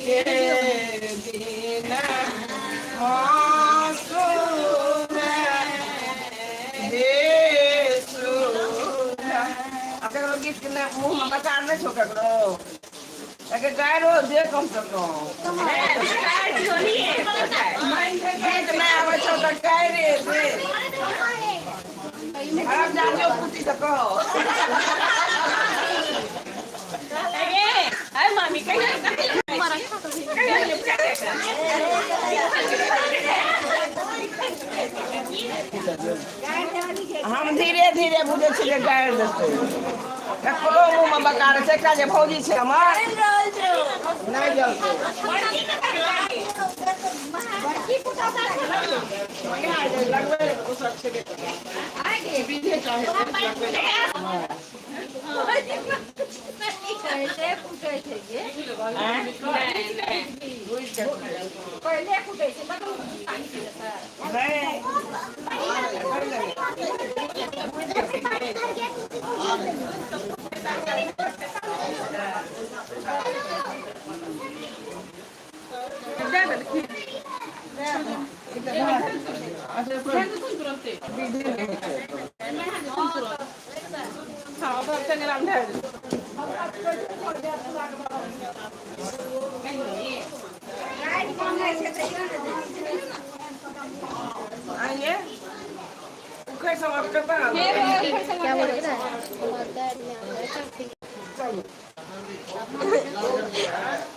के दिन मासूम यीशु अगर लोग गीत के मुंह में बता नहीं छोड़ करो अगर गाय रो दे कम से कम गीत नहीं आवे छोड़ गाय रे दे हम जाने कुछ तो कहो अरे मामी कहीं हम धीरे धीरे बुझे छियै गाड़ि देतै ककरो मुँह में बकार छै एकटा जे भौजी छै हमर नहि जलतै आइए उखड़ समाप्त करता है क्या बोल रहा है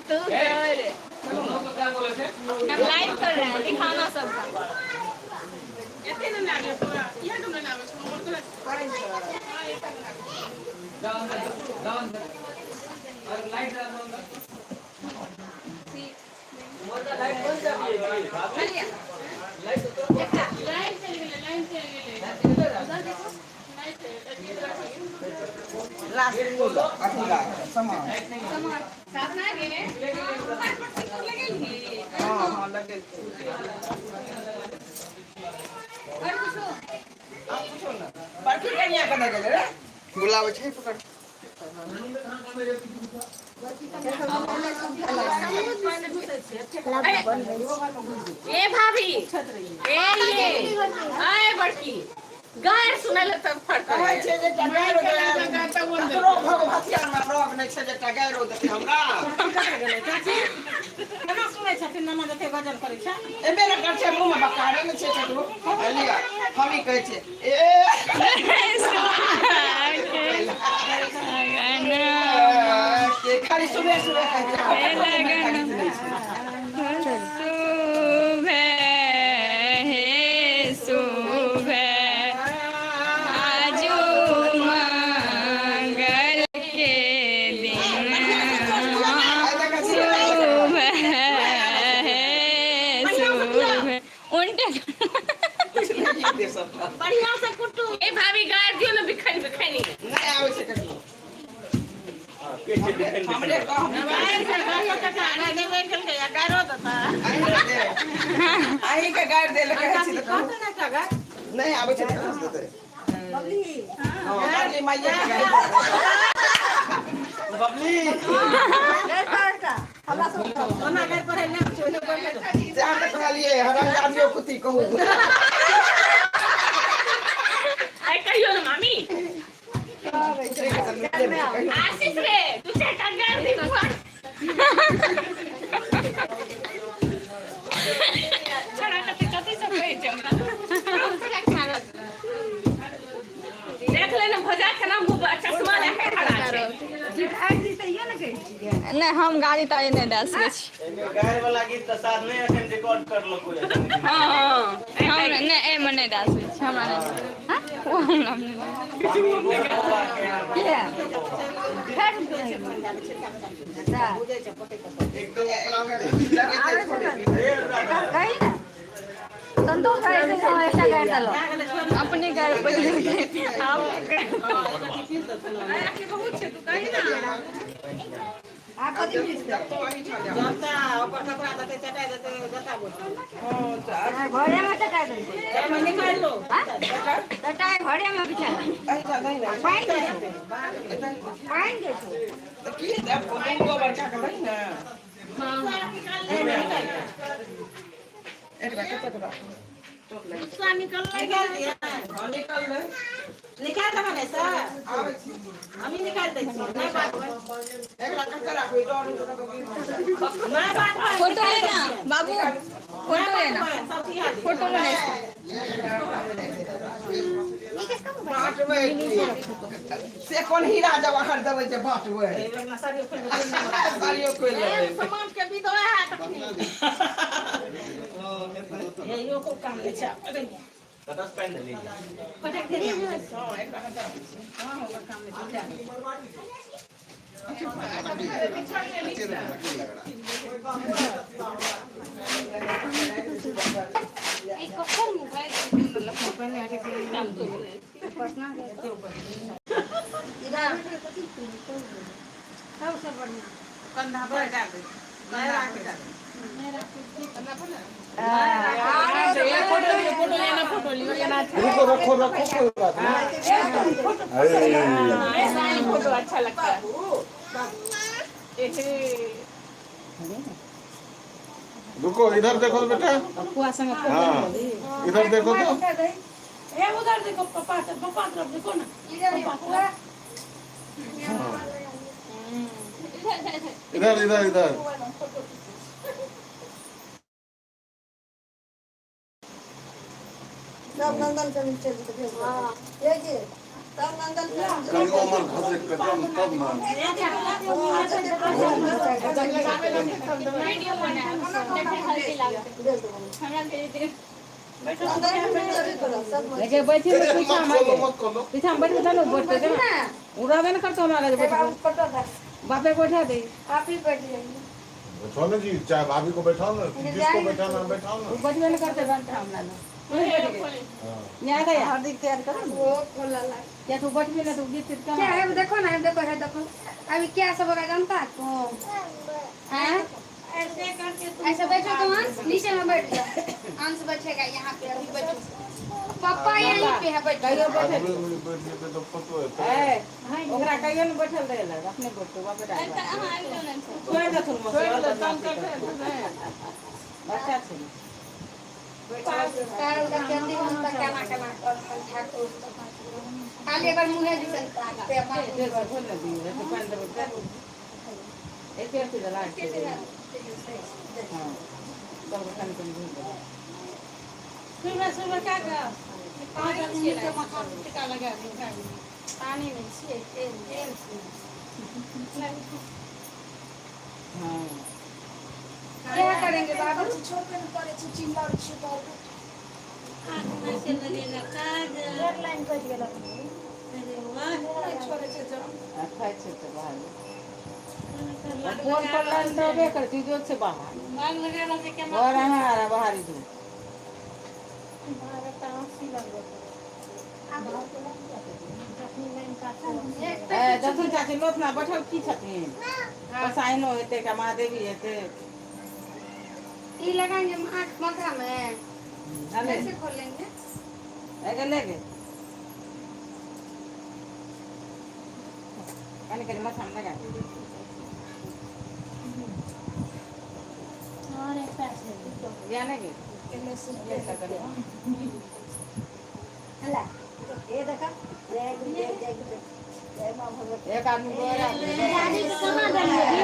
तू कर हम लाइव कर रहे हैं दिखाना सबका लास्ट अठीला समान हाँ लगे बाकी कन्या कदा गेले रे बुलावे छै पकड़ ए भाभी ए ये आए बड़की गाय सुनल तब फट कहै छै जे गाय रो ककरो भगवतिया में रोग नै छै जे गाय रो देतै हमरा केना सुनै छथिन नना जते गजल करै छै एबे न कर छै मुंह में बकारे नै छै ककरो लिया हम ही कहै छै ए के खाली सुबह सुबह कहै बढ़िया से कुटू ए भाभी गाय दियो ना बिखन बिखनी नहीं आवे छै ककरो हमरे आई के गाड़ दे ले कहै छी नहीं आवे छै बबली हां बबली माइया के गाड़ बबली हमरा सब ओना गाड़ पर है ना चोले पर जा के खालिए हराम जादियो कुती कहू आई कहियो ना मामी आशीष रे तू से टंगार दे छड़ा कते कते सब पे जमना देख लेना भजा के नाम चश्मा लेके खड़ा छै नहीं हम गाड़ी ताई नहीं दे सके छी गाय वाला गीत त साथ नहीं अखन रिकॉर्ड कर लो कोई हां हम नहीं ए में नहीं दे सके छी हमरा नहीं हां वो हम नहीं संतोष भाई से ऐसा कर दलो अपने घर पे आप के बहुत छै तू कहि ना आ कथि जनता ऊपर कपड़ा देते चटाई देते जता बोल घरे में चटाई दे मैं निकाल लो चटाई घरे में बिछा ऐसा नहीं ना पानी दे तो की दे को बच्चा के नहीं ना निकाल दिया निकाल दो मैंने सर अभी निकाल दे नहीं बात फोटो लेना बाबू फोटो लेना फोटो लेना से कौन हीरा जवाहर देवे जे बाटवे सारियो कोई लेवे सामान के भी दो है ये यो को काम ले चा तटस पेन लीजिए पटक दे कंधा पर डाल दे नहीं रख दे फोटो लेना रुको रखो कोई बात नहीं फोटो अच्छा लगता है रुको इधर देखो बेटा हाँ इधर देखो तो ये उधर देखो पापा तरफ देखो ना इधर इधर इधर सब नंदन के नीचे हां ये जी सब नंदन कल को मन खसे कदम तब ना वीडियो बना हल्दी लगा हमरा भेज दे लेके बैठे पीछा में बैठ के ना बैठते थे ना उड़ावे ना करतो हमारा बैठ बापे बैठा दे आप ही बैठ जाइए बैठो ना जी चाहे भाभी को बैठाओ ना जिसको बैठाना बैठाओ ना बैठवे ना करते बनता हमला ना यहाँ गया हार्दिक तैयार कर वो खोला ला क्या तू बैठवे ना तू गीत का क्या है देखो ना देखो अभी क्या सब होगा जानता है हैं ऐसे करके ऐसे बैठो तो हंस नीचे में बैठ जाओ हंस बैठेगा यहाँ पे अभी बैठो पापा यहीं पे है बैठो बैठे बैठने पे तो फोटो है ए ओकरा कहियो न बैठल रहे ला अपने बैठो बापे डाल छोड़ दे तुम बच्चा छे कार उधर जल्दी हम तक करना और ठाकुर खाली एक बार मुंह है जिसन पे अपना दे बार खोल दे तो पान दे एक पेड़ से लगा के हां तो खाने को नहीं सुबह क्या का पांच आदमी के मकान टिका लगा दिया पानी में छे तेल हां क्या करेंगे बाबू छोड़ के करे चिल्ला और छुपा रेड लाइन कट गेला अरे वाह छोड़े छे जो अच्छा छे तो बाहर फोन पर लाइन देबे करती जो से बाहर मांग लगाना से क्या और हमारा बाहर ही दो हमारा टांसी लग गया ए दसुन चाची लोथ ना बैठल की छथिन पसाइनो हेते का महादेवी हेते ये लगाएंगे आँख माथा में हमें कैसे खोलेंगे एगे लेगे कने माथा में लगा और एक पैसे जाने के हला ये देखा जय मां भगवती एक आदमी गोरा रानी को कहां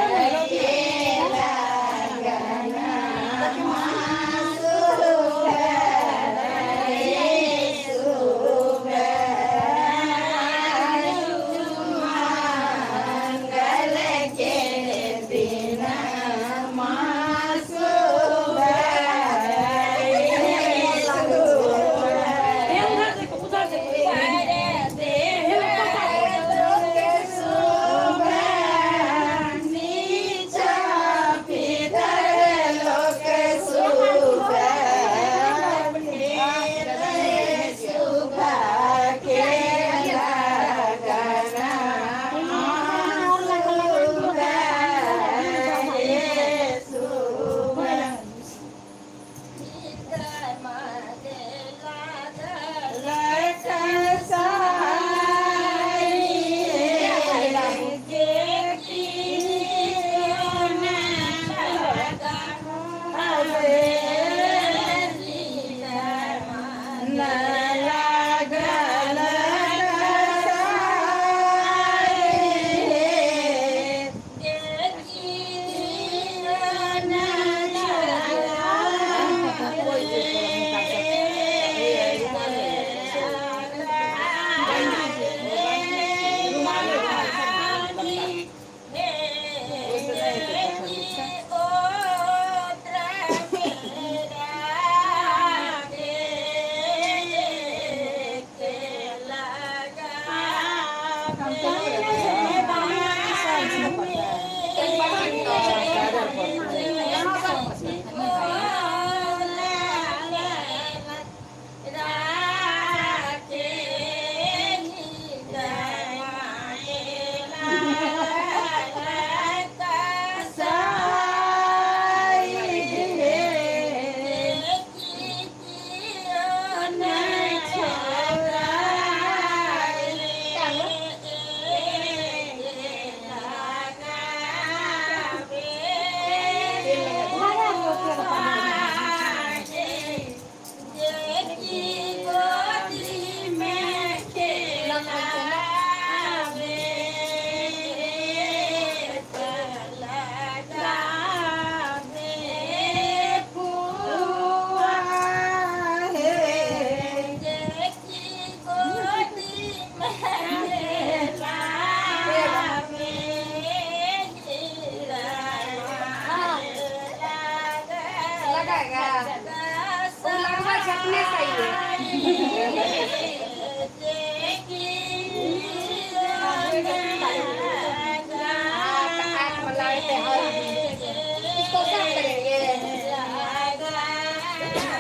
इसको साफ करेंगे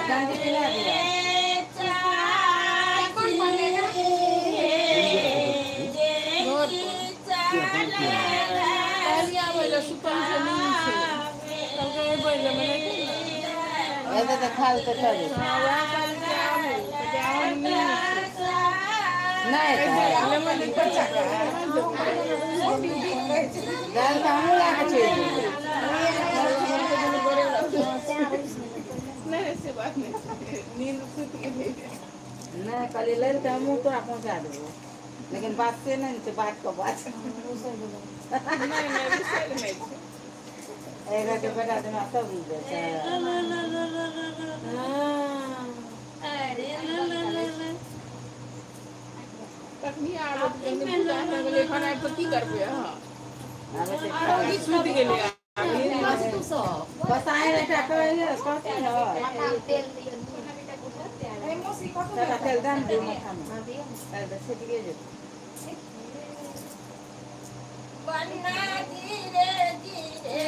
गांधी पिला दिया कौन बनेगा ऐसे तो खाल तो चले नहीं दाल का हम लाके चाहिए नहीं कल ले तो हम तो पहुंचा दो लेकिन बात से नहीं तो बात को बात ऐसा के बेटा तुम सब देता तखनी आबत गंगा गेले खाना पर की करबे हां अब से की सुत गेले बस आए रहता कहे कहते न तेल दियो सारा तेल दान दे माथा में ऐसे छिट गए जो बन्ना धीरे धीरे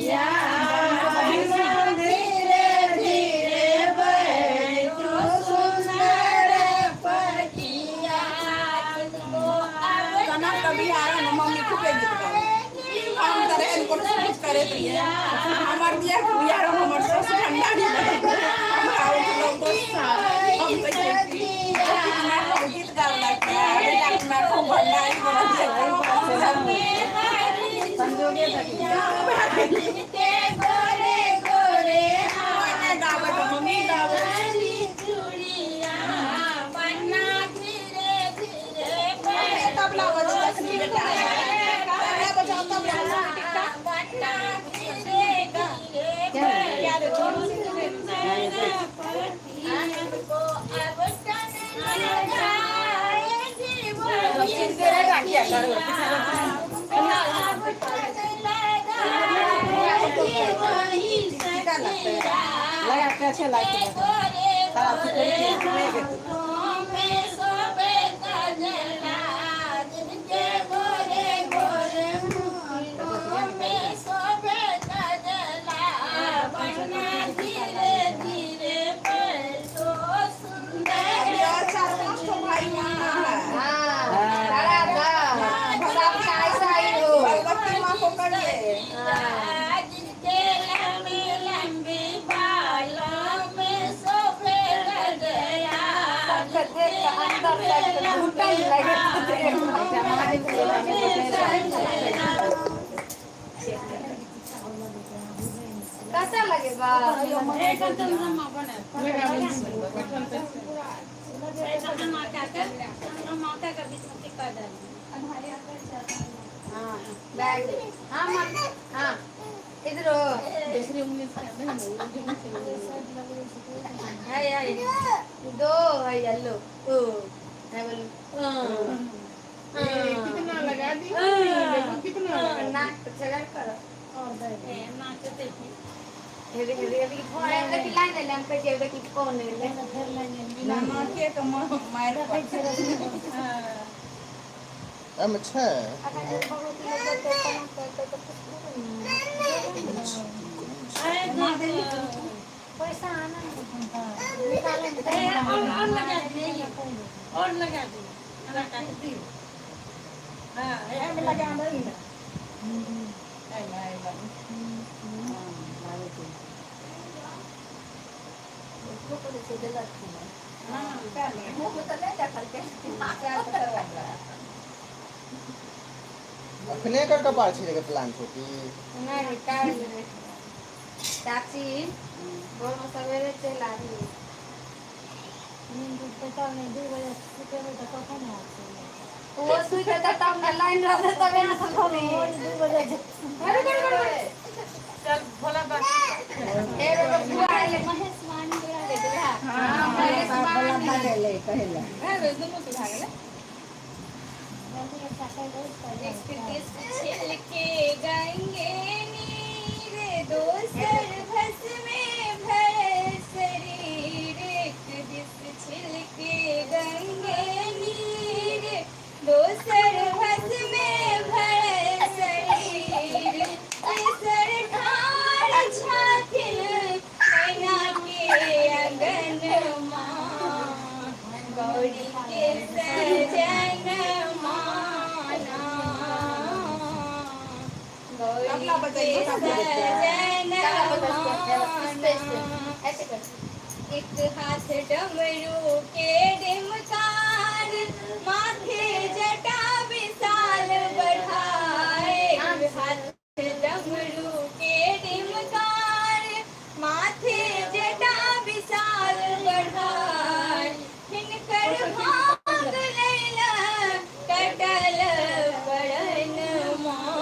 या धीरे धीरे बैठो सुंदर पटिया कना कभी आया ना मम्मी खूबे गीत गावे हम करे इनको कुछ करे दिए हमार दिया यार हमर सस ठंडा नहीं लगे हमरा उठ लोग दोस्त हम तो गीत गावला अरे लाख में खूब भंडारी बना संजोगे के गोरे गोरे दिया गावे तो मम्मी गावे तबला बजा सकती बेटा तबला बजाओ तबला यार छोड़ लगा कैसे लाके सारा सुपर ले यार चार पांच तो भाई मां भगवती मां को करिए कैसा लगेगा बैग हाँ हाँ इधर हो है दो है येलो ओ है बोलो कितना लगा दी कितना लगा नाक पे चढ़ करो हेरी हेरी अभी थोड़ा लगी लाइन ले हम पे के देखी कौन ले बिना मां के तो मार em छै अगर बहुत लोग तो पैसा आना और लगा दी लगा दी हां हम लगा दई ना उसको तो से गलत थी हां कर ले वो तो ले जा करके क्या करवाएगा अखने कर कपार छिले के प्लान छोटी नहीं कार ले टैक्सी बोल सवेरे चला रही है पता नहीं 2 बजे सुते में तो कौन है वो सुई के तब ना लाइन रहे तब ना संभव 2 बजे अरे चल भोला बात ए बुआ आइले महेश मान गिरा दे दिला हां महेश मान ले कहला है दोनों से भागले छिल के गाएंगे नीरे दोसर भस में भर शरीर एक दिस छिल के गाएंगे नीरे दोसर भस तबला बजाइए, तबला। ऐसे कर एक हाथ डमरू के डिमकार माथे जटा विशाल बढ़ाए एक हाथ डमरू के डिमकार माथे जटा विशाल बढ़ाए हिनकर भाग लैला कटल बड़न मां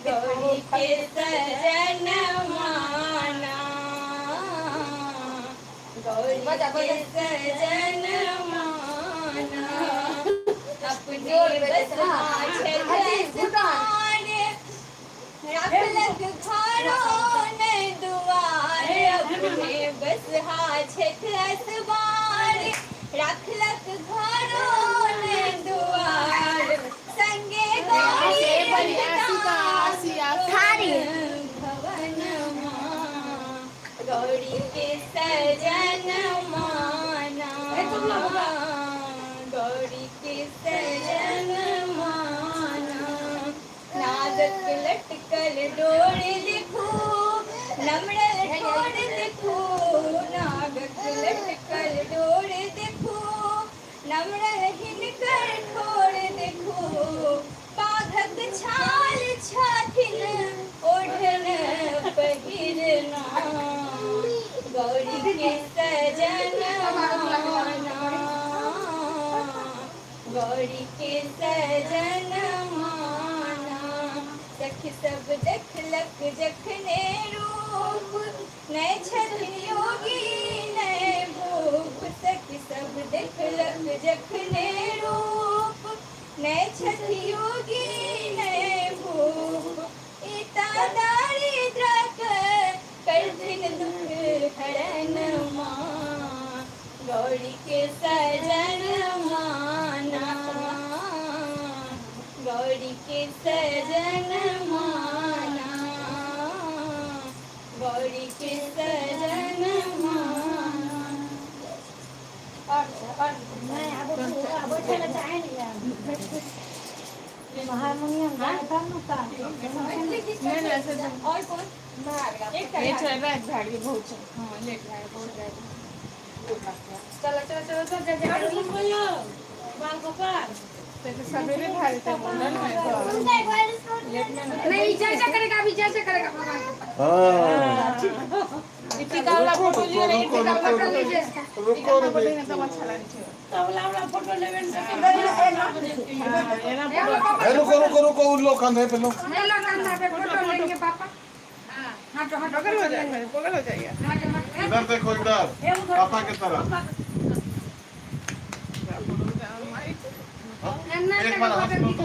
गौरी के सजन माना गौरी के सजन माना अपने बसहा रखलक घरों ने दुआर अपने बसहा छठसवार रखलक घरों ने दुआर संगे गौरी भवन मां गौरी के सजन माना गौरी के सजन माना नादक लटकल डोर देखो नमड़ल ठोर देखो नागक लटकल डोर देखो नमड़ल हिनकर ठोर देखो बाघक छाल छाथिन ओढ़न पहिरना गौरी के सजन माना गौरी के सजन माना सखी सब देखलक जखने रूप नए छथिन योगी नए भूप सखी सब देखलक जखने रूप नए छथि योगी नए भूप इता दारिद्र करथिन दुख हरण मां गौरी के सजन माना गौरी के सजन माना गौरी के सजन माना और मैं अब बैठे ना चाहे नहीं हारमोनियम गाता ना और कौन एक झाड़ी बहुत हाँ लेट रहा बहुत चलो चलो चलो चलो बाल गोपाल सवेरे भारी थे मुंडन में नहीं जैसा करेगा अभी जैसे करेगा भगवान हाँ इतनी काला फोटो लिए नहीं इतनी काला फोटो लीजिए रुको फोटो नहीं तो अच्छा लगता है रुको रुको रुको उन लोग कंधे पे लो ले लो कंधा पे फोटो लेंगे पापा हटो हटो पगल हो जाएगा पगल हो जाएगा इधर देखो इधर पापा की तरफ एक बार हाथ लो तो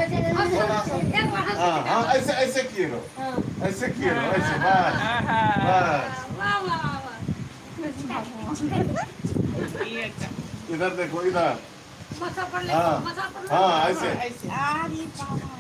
हाँ हाँ ऐसे ऐसे किए लो ऐसे किए लो ऐसे बस बस इधर देखो इधर हाँ हाँ ऐसे ऐसे